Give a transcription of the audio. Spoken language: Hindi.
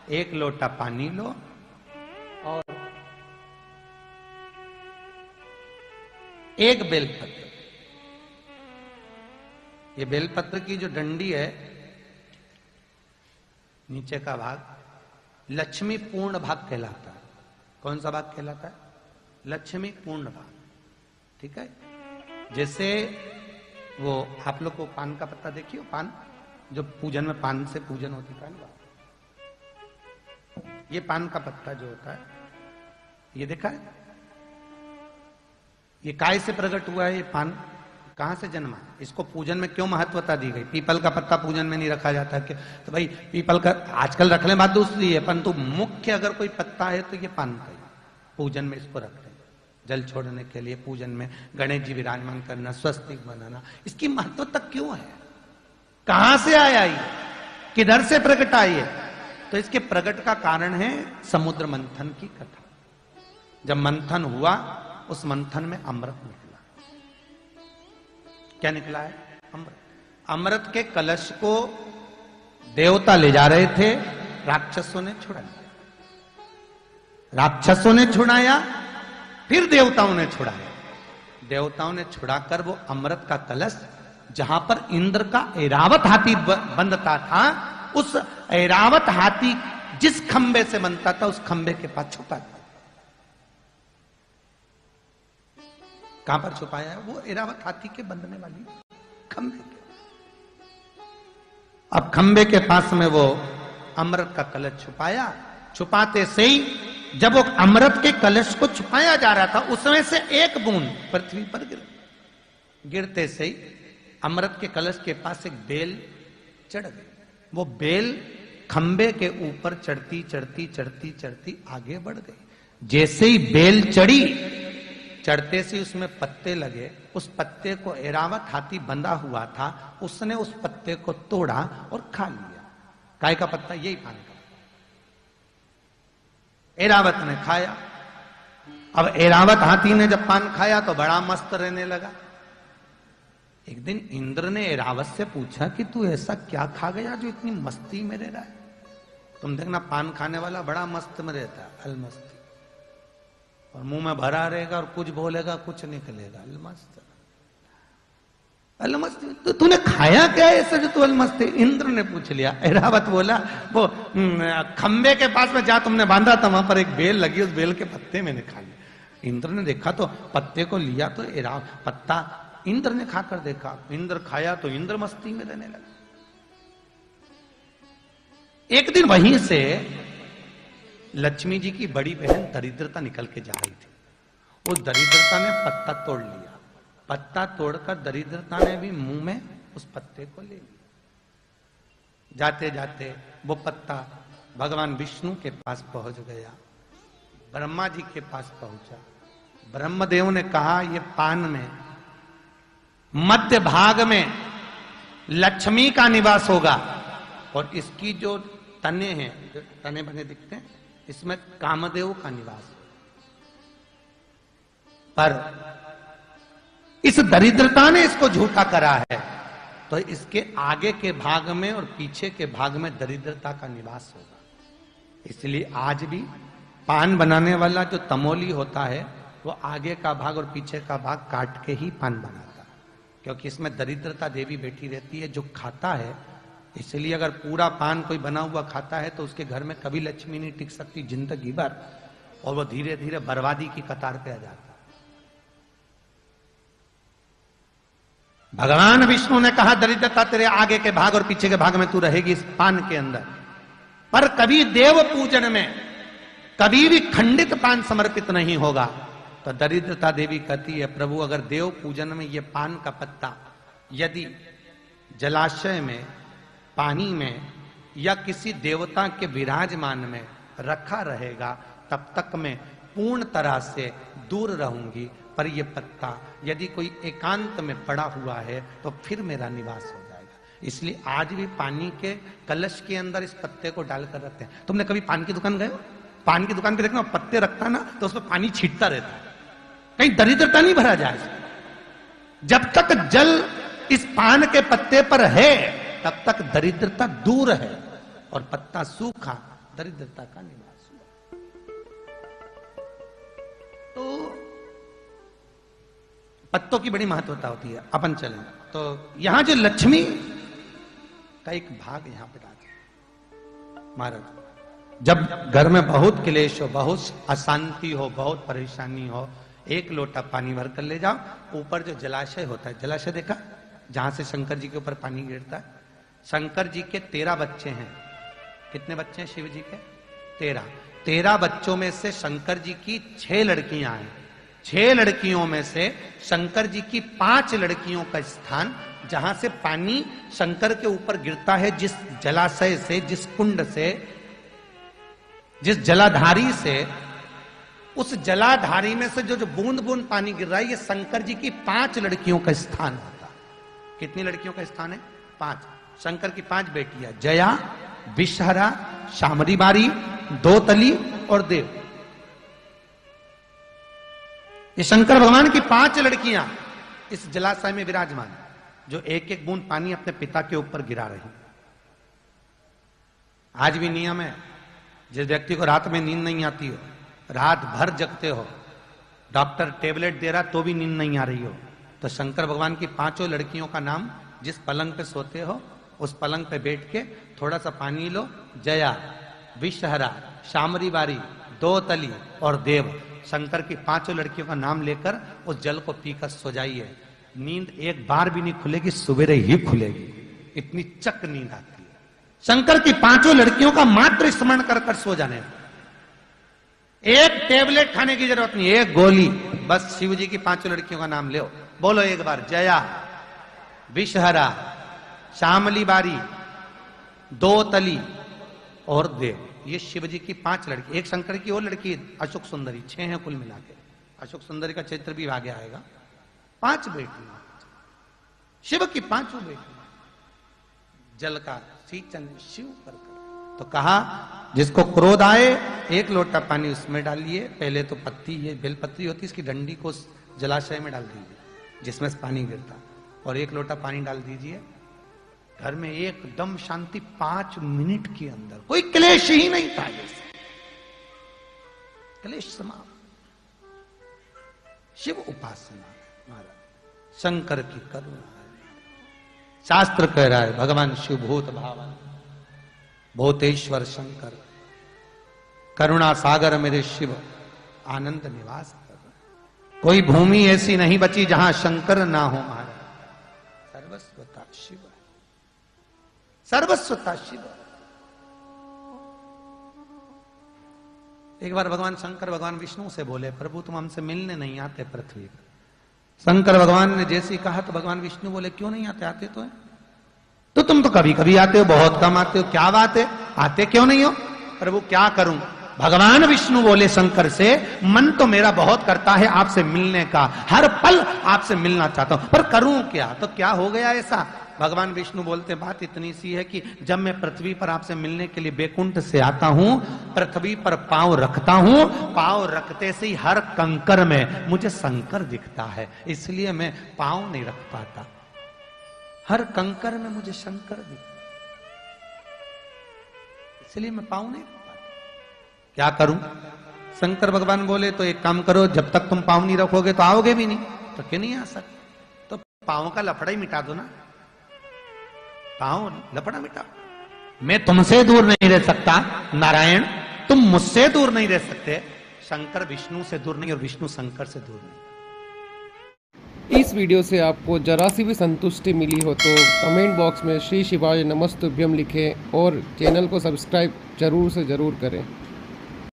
एक लोटा पानी लो और एक बेलपत्र। ये बेलपत्र की जो डंडी है, नीचे का भाग लक्ष्मी पूर्ण भाग कहलाता है। कौन सा भाग कहलाता है? लक्ष्मी पूर्ण भाग। ठीक है। जैसे वो आप लोग को पान का पत्ता देखिए, पान जो पूजन में पान से पूजन होती है ना, ये पान का पत्ता जो होता है, ये देखा है? ये काय से प्रकट हुआ है? ये पान कहां से जन्मा? इसको पूजन में क्यों महत्वता दी गई? पीपल का पत्ता पूजन में नहीं रखा जाता कि तो भाई पीपल का आजकल रख ले, बात दूसरी है, परंतु मुख्य अगर कोई पत्ता है तो ये पान का ही। पूजन में इसको रखते हैं जल छोड़ने के लिए, पूजन में गणेश जी विराजमान करना, स्वस्तिक बनाना। इसकी महत्वता क्यों है? कहां से आया ये? किधर से प्रकट आई है? तो इसके प्रकट का कारण है समुद्र मंथन की कथा। जब मंथन हुआ, उस मंथन में अमृत निकला। क्या निकला है? अमृत। अमृत के कलश को देवता ले जा रहे थे, राक्षसों ने छुड़ाया। राक्षसों ने छुड़ाया, फिर देवताओं ने छुड़ाया। देवताओं ने छुड़ाकर वो अमृत का कलश, जहां पर इंद्र का ऐरावत हाथी बंधता था, उस ऐरावत हाथी जिस खंबे से बनता था, उस खंबे के पास छुपा दिया। कहां पर छुपाया है? वो ऐरावत हाथी के बंधने वाली खंबे के। अब खंबे के पास में वो अमृत का कलश छुपाया। छुपाते से ही जब वो अमृत के कलश को छुपाया जा रहा था, उसमें से एक बूंद पृथ्वी पर गिरते से ही अमृत के कलश के पास एक बेल चढ़ गई। वो बेल खंबे के ऊपर चढ़ती चढ़ती चढ़ती चढ़ती आगे बढ़ गई। जैसे ही बेल चढ़ी, चढ़ते से उसमें पत्ते लगे। उस पत्ते को ऐरावत हाथी बंधा हुआ था, उसने उस पत्ते को तोड़ा और खा लिया। काय का पत्ता? यही पान का। ऐरावत ने खाया। अब ऐरावत हाथी ने जब पान खाया तो बड़ा मस्त रहने लगा। एक दिन इंद्र ने ऐरावत से पूछा कि तू ऐसा क्या खा गया जो इतनी मस्ती में रह रहा है? तुम देखना, पान खाने वाला बड़ा मस्त में रहता है, अलमस्ती, और मुंह में भरा रहेगा और कुछ बोलेगा कुछ निकलेगा, अलमस्त अलमस्त। तो तूने खाया क्या है ऐसा जो तू अलमस्त है? इंद्र ने पूछ लिया। ऐरावत बोला, वो खंबे के पास में जहां तुमने बांधा था, वहां पर एक बेल लगी, उस बेल के पत्ते मैंने खा लिया। इंद्र ने देखा तो पत्ते को लिया, तो ऐरावत पत्ता इंद्र ने खाकर देखा। इंद्र खाया तो इंद्र मस्ती में रहने लगा। एक दिन वहीं से लक्ष्मी जी की बड़ी बहन दरिद्रता निकल के जा रही थी। वो दरिद्रता ने पत्ता तोड़ लिया। पत्ता तोड़कर दरिद्रता ने भी मुंह में उस पत्ते को ले लिया। जाते जाते वो पत्ता भगवान विष्णु के पास पहुंच गया, ब्रह्मा जी के पास पहुंचा। ब्रह्मदेव ने कहा, ये पान में मध्य भाग में लक्ष्मी का निवास होगा, और इसकी जो तने हैं, जो तने बने दिखते हैं, इसमें कामदेव का निवास। पर इस दरिद्रता ने इसको झूठा करा है, तो इसके आगे के भाग में और पीछे के भाग में दरिद्रता का निवास होगा। इसलिए आज भी पान बनाने वाला जो तमोली होता है, वो आगे का भाग और पीछे का भाग काट के ही पान बनाता है, क्योंकि इसमें दरिद्रता देवी बैठी रहती है जो खाता है। इसलिए अगर पूरा पान कोई बना हुआ खाता है तो उसके घर में कभी लक्ष्मी नहीं टिक सकती जिंदगी भर, और वो धीरे धीरे बर्बादी की कतार पे आ जाता। भगवान विष्णु ने कहा, दरिद्रता तेरे आगे के भाग और पीछे के भाग में तू रहेगी इस पान के अंदर। पर कभी देव पूजन में कभी भी खंडित पान समर्पित नहीं होगा। तो दरिद्रता देवी कहती है, प्रभु अगर देव पूजन में ये पान का पत्ता यदि जलाशय में, पानी में या किसी देवता के विराजमान में रखा रहेगा, तब तक मैं पूर्ण तरह से दूर रहूंगी। पर यह पत्ता यदि कोई एकांत में पड़ा हुआ है तो फिर मेरा निवास हो जाएगा। इसलिए आज भी पानी के कलश के अंदर इस पत्ते को डालकर रखते हैं। तुमने कभी पान की दुकान गए हो? पान की दुकान पे देखना, पत्ते रखता ना तो उसमें पानी छींटता रहता है, कहीं दरिद्रता नहीं भरा जाए। जब तक जल इस पान के पत्ते पर है तब तक दरिद्रता दूर है, और पत्ता सूखा दरिद्रता का निवास हुआ। तो पत्तों की बड़ी महत्वता होती है। अपन चलें तो यहां जो लक्ष्मी का एक भाग यहां पे डाल महाराज, जब घर में बहुत क्लेश हो, बहुत अशांति हो, बहुत परेशानी हो, एक लोटा पानी भर कर ले जाओ, ऊपर जो जलाशय होता है, जलाशय देखा जहां से शंकर जी के ऊपर पानी गिरता है, शंकर जी के 13 बच्चे हैं। कितने बच्चे हैं शिव जी के? 13 बच्चों में से शंकर जी की 6 लड़कियां हैं। 6 लड़कियों में से शंकर जी की 5 लड़कियों का स्थान, जहां से पानी शंकर के ऊपर गिरता है, जिस जलाशय से, जिस कुंड से, जिस जलाधारी से, उस जलाधारी में से जो बूंद बूंद पानी गिर रहा है, ये शंकर जी की 5 लड़कियों का स्थान होता है। कितनी लड़कियों का स्थान है? 5। शंकर की 5 बेटियां, जया, विषहरा, शामरी बारी, दोतली और देव। ये शंकर भगवान की 5 लड़कियां इस जलाशय में विराजमान, जो एक एक बूंद पानी अपने पिता के ऊपर गिरा रही। आज भी नियम है, जिस व्यक्ति को रात में नींद नहीं आती हो, रात भर जगते हो, डॉक्टर टेबलेट दे रहा तो भी नींद नहीं आ रही हो, तो शंकर भगवान की 5 लड़कियों का नाम, जिस पलंग पे सोते हो उस पलंग पे बैठ के थोड़ा सा पानी लो, जया, विषहरा, शामरी बारी, दोतली और देव, शंकर की 5 लड़कियों का नाम लेकर उस जल को पीकर सो जाइए। नींद एक बार भी नहीं खुलेगी, सवेरे ही खुलेगी, इतनी चक नींद आती है। शंकर की 5 लड़कियों का मात्र स्मरण कर कर सो जाने, एक टेबलेट खाने की जरूरत नहीं, एक गोली, बस शिव जी की 5 लड़कियों का नाम ले, बोलो एक बार, जया, विषहरा, शामली बारी, दोतली और देव। ये शिव जी की 5 लड़की। एक शंकर की और लड़की अशोक सुंदरी, 6 हैं कुल मिला के। अशोक सुंदरी का चरित्र भी आगे आएगा। 5 बेटियां, शिव की 5 बेटियां, जल का सिंचन शिव कर। तो कहा जिसको क्रोध आए, एक लोटा पानी उसमें डालिए, पहले तो पत्ती, ये बेलपत्री होती, इसकी डंडी को जलाशय में डाल दीजिए जिसमें से पानी गिरता, और एक लोटा पानी डाल दीजिए। घर में एकदम शांति, 5 मिनट के अंदर कोई क्लेश ही नहीं था, क्लेश समाप्त। शिव उपासना महाराज, शंकर की करुणा। शास्त्र कह रहा है भगवान शिव भूत भावन, भूतेश्वर शंकर, करुणा सागर मेरे शिव आनंद निवास कर। कोई भूमि ऐसी नहीं बची जहां शंकर ना हो महाराज। सर्वस्वता शिव, सर्वस्वता शिव। एक बार भगवान शंकर भगवान विष्णु से बोले, प्रभु तुम हमसे मिलने नहीं आते पृथ्वी पर। शंकर भगवान ने जैसे ही कहा तो भगवान विष्णु बोले, क्यों नहीं आते? आते तो है, तो तुम तो कभी कभी आते हो, बहुत कम आते हो, क्या बात है, आते क्यों नहीं हो? प्रभु क्या करूं? भगवान विष्णु बोले शंकर से, मन तो मेरा बहुत करता है आपसे मिलने का, हर पल आपसे मिलना चाहता हूं, पर करूं क्या? तो क्या हो गया ऐसा? भगवान विष्णु बोलते, बात इतनी सी है कि जब मैं पृथ्वी पर आपसे मिलने के लिए बैकुंठ से आता हूं, पृथ्वी पर पांव रखता हूं, पांव रखते से ही हर कंकर में मुझे शंकर दिखता है, इसलिए मैं पांव नहीं रख पाता, हर कंकर में मुझे शंकर दिखता, इसलिए मैं पांव नहीं रख पाता, क्या करूं? शंकर भगवान बोले, तो एक काम करो, जब तक तुम पांव नहीं रखोगे तो आओगे भी नहीं, तो क्यों नहीं आ सकते? तो पांव का लफड़ा ही मिटा दो ना, पांव लफड़ा मिटा। मैं तुमसे दूर नहीं रह सकता नारायण, तुम मुझसे दूर नहीं रह सकते, शंकर विष्णु से दूर नहीं और विष्णु शंकर से दूर नहीं। इस वीडियो से आपको जरा सी भी संतुष्टि मिली हो तो कमेंट बॉक्स में श्री शिवाय नमस्तुभ्यम लिखें और चैनल को सब्सक्राइब जरूर से जरूर करें।